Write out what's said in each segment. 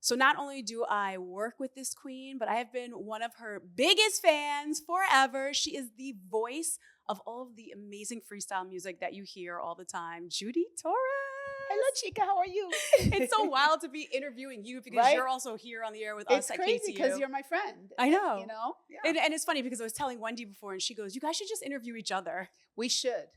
So not only do I work with this queen, but I have been one of her biggest fans forever. She is the voice of all of the amazing freestyle music that you hear all the time. Judy Torres. Hello, Chica. How are you? It's so wild to be interviewing you because Right? you're also here on the air with us It's at crazy KTU. because you're my friend. I know. You know? Yeah. And it's funny because I was telling Wendy before and she goes, you guys should just interview each other. We should.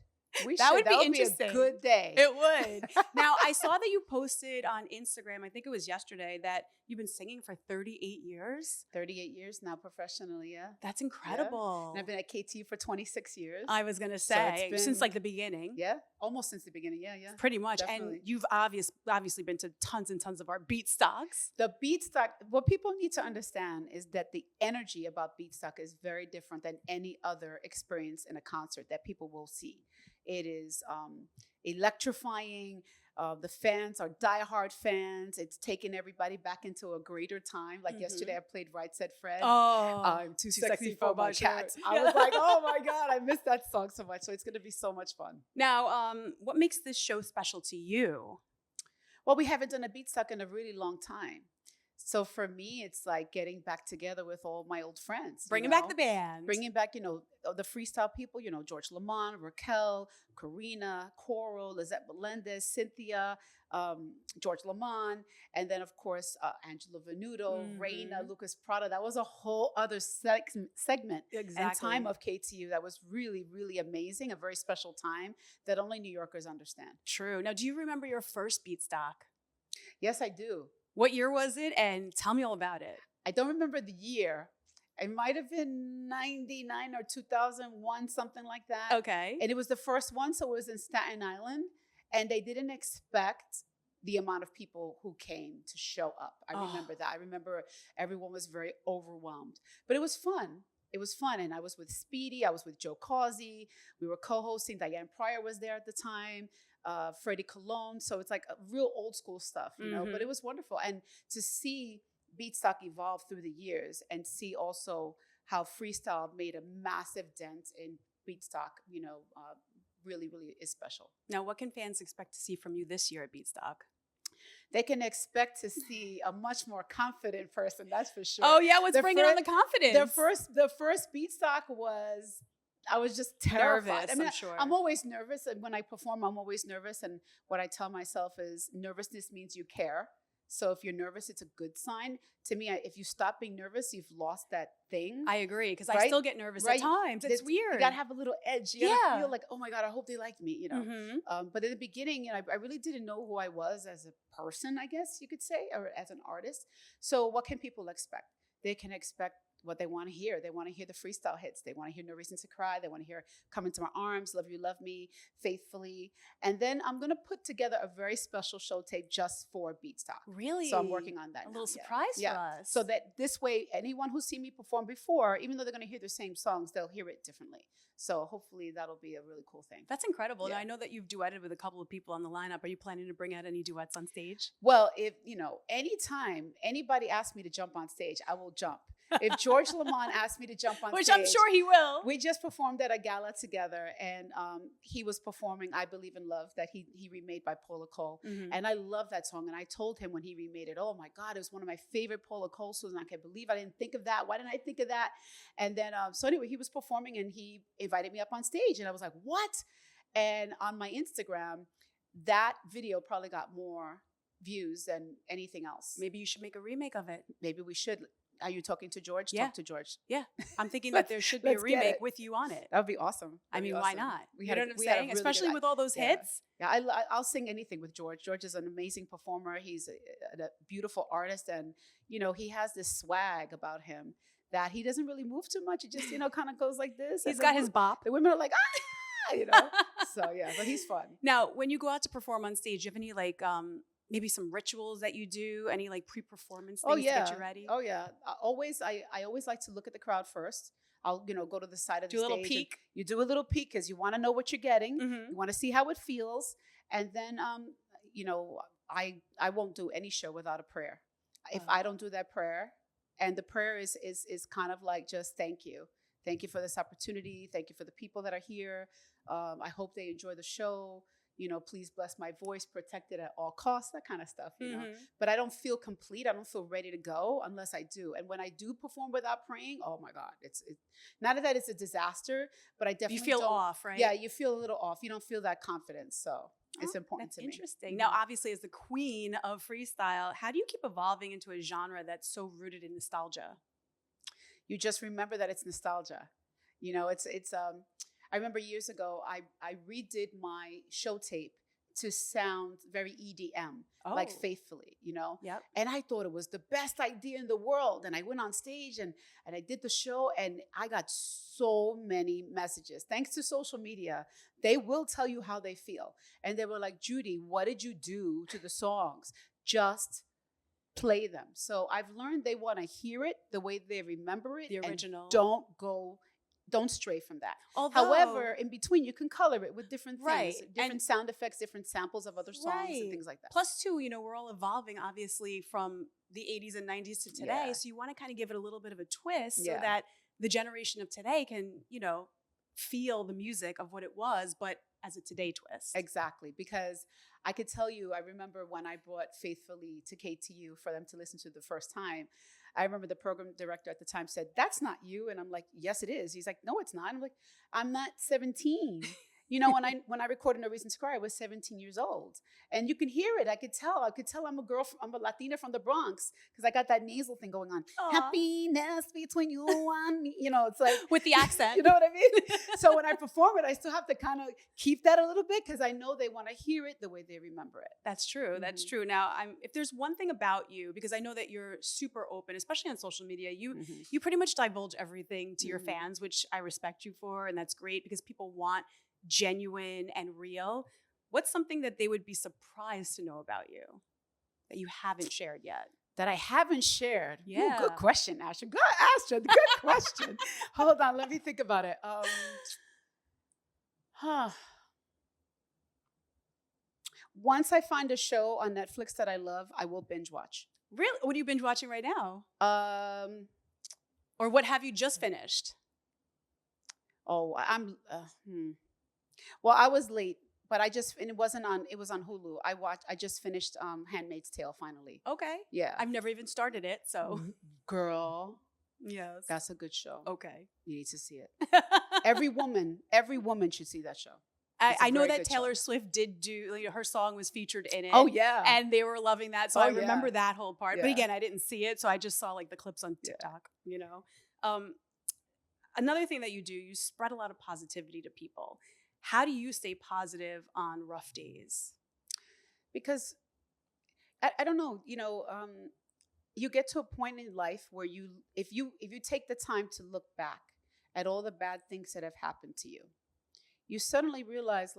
That would be interesting. A good day. It would. Now, I saw that you posted on Instagram, I think it was yesterday, that you've been singing for 38 years. 38 years now professionally, yeah. That's incredible. Yeah. And I've been at KTU for 26 years. I was going to say, since like the beginning. Yeah, almost since the beginning, yeah. Pretty much. Definitely. And you've obviously been to tons and tons of our Beatstocks. The Beatstock, what people need to understand is that the energy about Beatstock is very different than any other experience in a concert that people will see. It is electrifying. The fans are diehard fans. It's taken everybody back into a greater time. Like yesterday, I played Right Said Fred. Oh, I'm too sexy for my cats. I was like, oh my God, I missed that song so much. So it's going to be so much fun. Now, what makes this show special to you? Well, we haven't done a Beatstock in a really long time. So for me, it's like getting back together with all my old friends. Bringing back the band. Bringing back, the freestyle people, George Lamont, Raquel, Karina, Coral, Lizette Melendez, Cynthia, George Lamont, and then, of course, Angela Venuto, Reina, Lucas Prada. That was a whole other segment and time of KTU that was really, really amazing, a very special time that only New Yorkers understand. True. Now, do you remember your first Beatstock? Yes, I do. What year was it? And tell me all about it. I don't remember the year. It might have been 99 or 2001, something like that. Okay. And it was the first one, so it was in Staten Island. And they didn't expect the amount of people who came to show up. I remember that. I remember everyone was very overwhelmed. But it was fun. It was fun. And I was with Speedy. I was with Joe Causey. We were co-hosting. Diane Pryor was there at the time. Freddie Colon. So it's like a real old school stuff, but it was wonderful. And to see Beatstock evolve through the years and see also how freestyle made a massive dent in Beatstock, really, really is special. Now, what can fans expect to see from you this year at Beatstock? They can expect to see a much more confident person, that's for sure. Oh, yeah, what's bringing on the confidence? The first Beatstock I was just terrified. Nervous, I'm sure. I'm always nervous. And when I perform, I'm always nervous. And what I tell myself is nervousness means you care. So if you're nervous, it's a good sign. To me, if you stop being nervous, you've lost that thing. I agree, because I still get nervous at times. It's weird. You got to have a little edge. You got to feel like, oh my God, I hope they like me, But in the beginning, I really didn't know who I was as a person, I guess you could say, or as an artist. So what can people expect? They can expect what they want to hear. They want to hear the freestyle hits. They want to hear No Reason to Cry. They want to hear Come Into My Arms, Love You, Love Me, Faithfully. And then I'm going to put together a very special show tape just for Beatstock. Really? So I'm working on that A little surprise for us. So that this way, anyone who's seen me perform before, even though they're going to hear the same songs, they'll hear it differently. So hopefully that'll be a really cool thing. That's incredible. Now, I know that you've duetted with a couple of people on the lineup. Are you planning to bring out any duets on stage? Well, if, anytime anybody asks me to jump on stage, I will jump. If George Lamont asked me to jump on stage. Which I'm sure he will. We just performed at a gala together, and he was performing I Believe in Love that he remade by Paula Cole. And I love that song. And I told him when he remade it, oh my God, it was one of my favorite Paula Cole songs. And I can't believe I didn't think of that. Why didn't I think of that? And then, so anyway, he was performing and he invited me up on stage. And I was like, what? And on my Instagram, that video probably got more views than anything else. Maybe you should make a remake of it. Maybe we should. Are you talking to George? Yeah. Talk to George. Yeah. I'm thinking that there should be a remake with you on it. That would be awesome. I mean, why not? You know what I'm saying? Especially with all those hits. Yeah, I'll sing anything with George. George is an amazing performer. He's a beautiful artist. And, he has this swag about him that he doesn't really move too much. It just, kind of goes like this. He's got his bop. The women are like, So, yeah, but he's fun. Now, when you go out to perform on stage, do you have any maybe some rituals that you do, any pre-performance things to get you ready? Oh yeah. I always like to look at the crowd first. I'll, go to the side of the stage. Do a little peek. You do a little peek because you want to know what you're getting. You want to see how it feels. And then, I won't do any show without a prayer. If I don't do that prayer, and the prayer is kind of like just thank you. Thank you for this opportunity. Thank you for the people that are here. I hope they enjoy the show. please bless my voice, protect it at all costs, that kind of stuff, But I don't feel complete. I don't feel ready to go unless I do. And when I do perform without praying, oh my God, it's not that it's a disaster, but I definitely you feel don't, off, right? Yeah, you feel a little off. You don't feel that confidence. So it's important to me. Interesting. Now, obviously, as the queen of freestyle, how do you keep evolving into a genre that's so rooted in nostalgia? You just remember that it's nostalgia. I remember years ago, I redid my show tape to sound very EDM, like Faithfully, Yep. And I thought it was the best idea in the world. And I went on stage and I did the show, and I got so many messages. Thanks to social media, they will tell you how they feel. And they were like, Judy, what did you do to the songs? Just play them. So I've learned they want to hear it the way they remember it. The original. Don't stray from that. Although, however, in between, you can color it with different things, right. different sound effects, different samples of other songs and things like that. Plus, too, we're all evolving, obviously, from the 80s and 90s to today. Yeah. So you want to kind of give it a little bit of a twist so that the generation of today can, feel the music of what it was, but as a today twist. Exactly. Because I could tell you, I remember when I brought Faithfully to KTU for them to listen to the first time, I remember the program director at the time said, "That's not you." And I'm like, "Yes, it is." He's like, "No, it's not." I'm like, "I'm not 17." When I recorded No Reason to Cry, I was 17 years old. And you can hear it. I could tell I'm a Latina from the Bronx because I got that nasal thing going on. Aww. Happiness between you and me. It's like. With the accent. You know what I mean? So when I perform it, I still have to kind of keep that a little bit because I know they want to hear it the way they remember it. That's true. Mm-hmm. That's true. Now, if there's one thing about you, because I know that you're super open, especially on social media, you pretty much divulge everything to your fans, which I respect you for. And that's great because people want genuine and real. What's something that they would be surprised to know about you that you haven't shared yet? That I haven't shared? Yeah. Ooh, good question, Astra. Good, Astra. Good question. Hold on. Let me think about it. Once I find a show on Netflix that I love, I will binge watch. Really? What are you binge watching right now? Or what have you just finished? Oh, Well, I was late, but it was on Hulu. I just finished Handmaid's Tale finally. Okay. Yeah. I've never even started it, so. Girl. Yes. That's a good show. Okay. You need to see it. Every woman should see that show. I know that Taylor Swift did do, her song was featured in it. Oh, yeah. And they were loving that. So I remember that whole part. Yeah. But again, I didn't see it. So I just saw the clips on TikTok, Another thing that you do, you spread a lot of positivity to people. How do you stay positive on rough days? Because I don't know, you get to a point in life where if you take the time to look back at all the bad things that have happened to you, you suddenly realize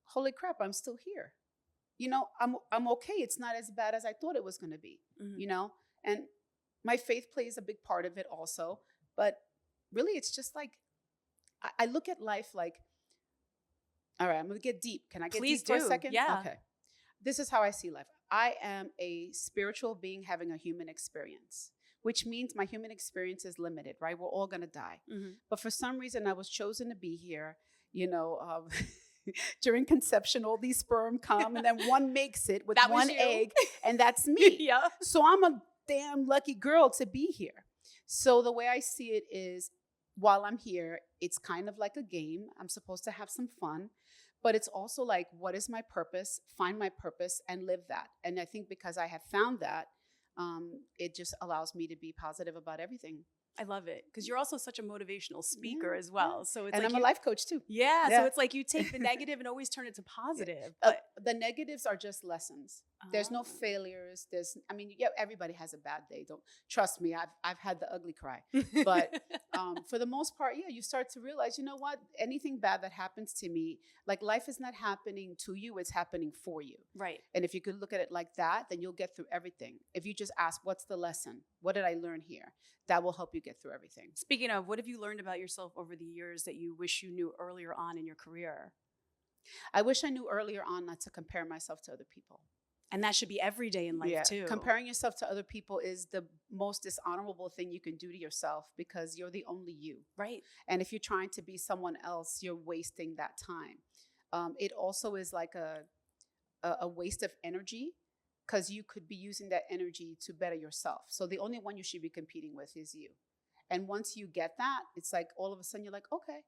holy crap, I'm still here. I'm okay. It's not as bad as I thought it was going to be, and my faith plays a big part of it also. But really, it's just I look at life all right, I'm going to get deep. Can I get deep for a second? Yeah. Okay. This is how I see life. I am a spiritual being having a human experience, which means my human experience is limited, right? We're all going to die. Mm-hmm. But for some reason, I was chosen to be here, during conception, all these sperm come and then one makes it with one egg, and that's me. Yeah. So I'm a damn lucky girl to be here. So the way I see it is, while I'm here, it's kind of like a game. I'm supposed to have some fun, but it's also what is my purpose? Find my purpose and live that. And I think because I have found that, it just allows me to be positive about everything. I love it because you're also such a motivational speaker as well. So it's I'm a life coach too. Yeah. So it's you take the negative and always turn it to positive. But the negatives are just lessons. There's no failures. Everybody has a bad day. Don't trust me. I've had the ugly cry. But for the most part, you start to realize, you know what? Anything bad that happens to me, life is not happening to you. It's happening for you. Right. And if you could look at it like that, then you'll get through everything. If you just ask, what's the lesson? What did I learn here? That will help you get through everything. Speaking of, what have you learned about yourself over the years that you wish you knew earlier on in your career? I wish I knew earlier on not to compare myself to other people. And that should be every day in life too. Comparing yourself to other people is the most dishonorable thing you can do to yourself because you're the only you. Right. And if you're trying to be someone else, you're wasting that time. it also is like a waste of energy because you could be using that energy to better yourself. So the only one you should be competing with is you. And once you get that, it's like all of a sudden you're like, okay,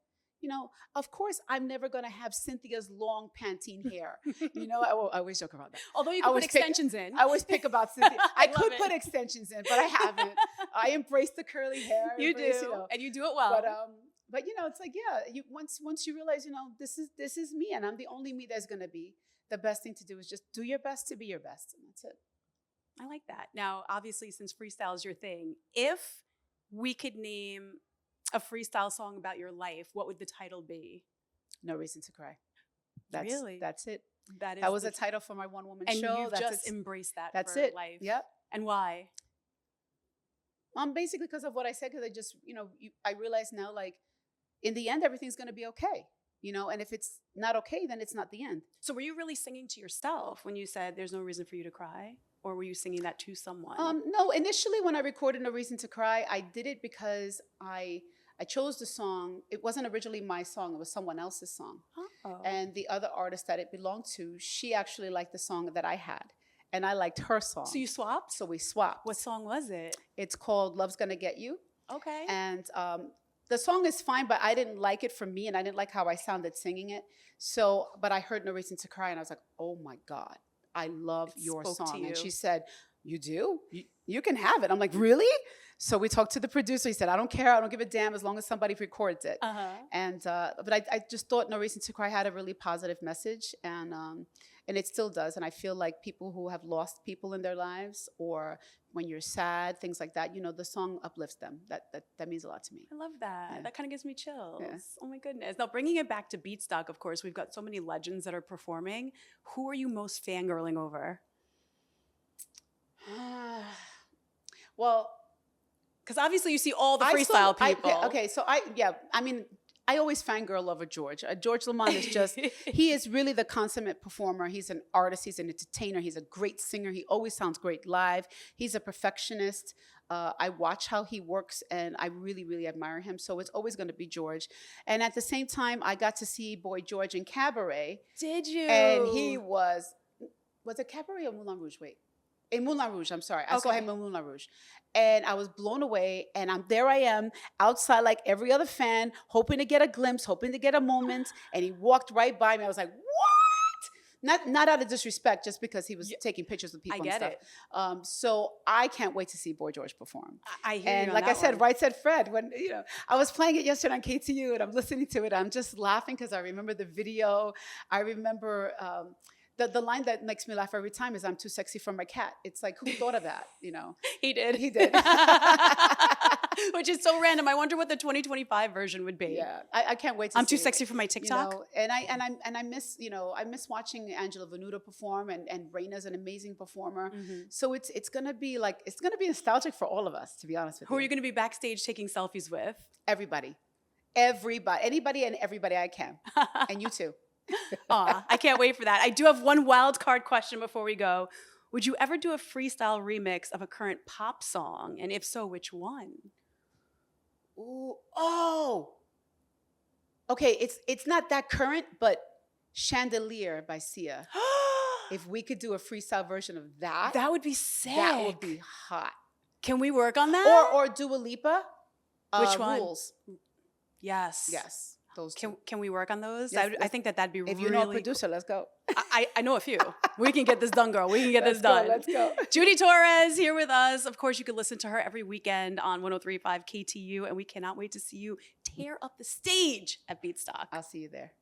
you know, of course I'm never going to have Cynthia's long Pantene hair. You know, I always joke about that. Although you can put extensions in. I always pick about Cynthia. I love could it. put extensions in, but I haven't. I embrace the curly hair. You do, and you do it well. But you know, it's like, yeah, once you realize, you know, this is me, and I'm the only me there's gonna be. The best thing to do is just do your best to be your best, and that's it. I like that. Now, obviously, since freestyle is your thing, if we could name a freestyle song about your life, what would the title be? No Reason to Cry. Really? That's it. That was a title for my one-woman and show. And you've just embraced that that's for it. life. Yep. And why? Basically because of what I said, because I just, you know, I realize now, like, in the end, everything's going to be okay, you know, and if it's not okay, then it's not the end. So were you really singing to yourself when you said there's no reason for you to cry? Or were you singing that to someone? No, initially when I recorded No Reason to Cry, I did it because I chose the song. It wasn't originally my song. It was someone else's song. Oh. And the other artist that it belonged to, she actually liked the song that I had. And I liked her song. So you swapped? So we swapped. What song was it? It's called Love's Gonna Get You. Okay. And the song is fine, but I didn't like it for me, and I didn't like how I sounded singing it. So, but I heard No Reason to Cry, and I was like, oh my God, I love your song. And she said, you do? You can have it. I'm like, really? So we talked to the producer. He said, I don't care. I don't give a damn as long as somebody records it. And but I just thought No Reason to Cry had a really positive message, and it still does. And I feel like people who have lost people in their lives, or when you're sad, things like that, you know, the song uplifts them. That means a lot to me. I love that. Yeah. That kind of gives me chills. Yeah. Oh my goodness. Now, bringing it back to Beatstock, of course, we've got so many legends that are performing. Who are you most fangirling over? Well, because obviously you see all the freestyle people. I always fangirl over George. George Lamont is just, he is really the consummate performer. He's an artist. He's an entertainer. He's a great singer. He always sounds great live. He's a perfectionist. I watch how he works, and I really, really admire him. So it's always going to be George. And at the same time, I got to see Boy George in Cabaret. Did you? And he was it Cabaret or Moulin Rouge? Wait. In Moulin Rouge, I'm sorry. I saw him in Moulin Rouge. And I was blown away. And I am outside like every other fan, hoping to get a glimpse, hoping to get a moment. And he walked right by me. I was like, what? Not out of disrespect, just because he was taking pictures with people and stuff. I get it. So I can't wait to see Boy George perform. I hear and you like on I that said, one. Right Said Fred, when, you know, I was playing it yesterday on KTU and I'm listening to it. I'm just laughing because I remember the video. I remember... The line that makes me laugh every time is, I'm too sexy for my cat. It's like, who thought of that, you know? He did. He did. Which is so random. I wonder what the 2025 version would be. Yeah, I can't wait to see I'm too it. sexy for my TikTok. You know, and I miss, you know, I miss watching Angela Venuta perform, and Raina's an amazing performer. Mm-hmm. So it's gonna be nostalgic for all of us, to be honest with you. Who are you gonna be backstage taking selfies with? Everybody. Anybody and everybody I can. And you too. Aw, I can't wait for that. I do have one wild card question before we go. Would you ever do a freestyle remix of a current pop song? And if so, which one? Ooh, oh. Okay, it's not that current, but Chandelier by Sia. If we could do a freestyle version of that. That would be sick. That would be hot. Can we work on that? Or Dua Lipa. Which one? Rules. Yes. Yes. Those can we work on those? Yes, I think that'd be really... If you know a producer, let's go. I know a few. We can get this done, girl. We can get this done. Let's go. Judy Torres here with us. Of course, you can listen to her every weekend on 103.5 KTU, and we cannot wait to see you tear up the stage at Beatstock. I'll see you there.